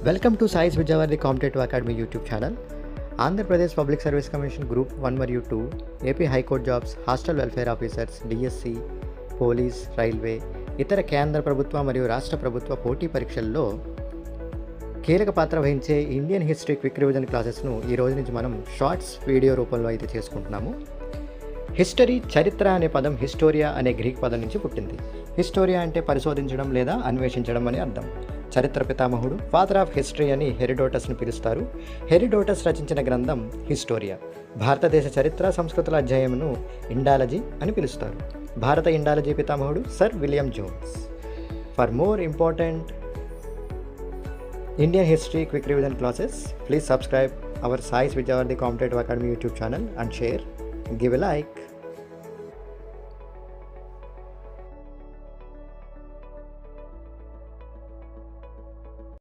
Welcome to సాయిస్ విద్యావర్ది competitive academy YouTube channel. Andhra Pradesh public service commission group 1 మరియు 2, AP high court jobs, hostel welfare officers, DSC, police, railway, ఇతర కేంద్ర ప్రభుత్వ మరియు రాష్ట్ర ప్రభుత్వ పోటీ పరీక్షల్లో కీలక పాత్ర వహించే ఇండియన్ హిస్టరీ క్విక్ రివిజన్ క్లాసెస్ను ఈ రోజు నుంచి మనం షార్ట్స్ వీడియో రూపంలో అయితే చేసుకుంటున్నాము. హిస్టరీ, చరిత్ర అనే పదం హిస్టోరియా అనే గ్రీక్ పదం నుంచి పుట్టింది. హిస్టోరియా అంటే పరిశోధించడం లేదా అన్వేషించడం అని అర్థం. చరిత్ర పితామహుడు, ఫాదర్ ఆఫ్ హిస్టరీ అని హెరోడోటస్ను పిలుస్తారు. హెరోడోటస్ రచించిన గ్రంథం హిస్టోరియా. భారతదేశ చరిత్ర సంస్కృతుల అధ్యాయంను ఇండాలజీ అని పిలుస్తారు. భారత ఇండాలజీ పితామహుడు Sir William Jones. For more important Indian history quick revision classes, please subscribe our Sai Vidyavardhi Competitive Academy YouTube channel and share, give a like.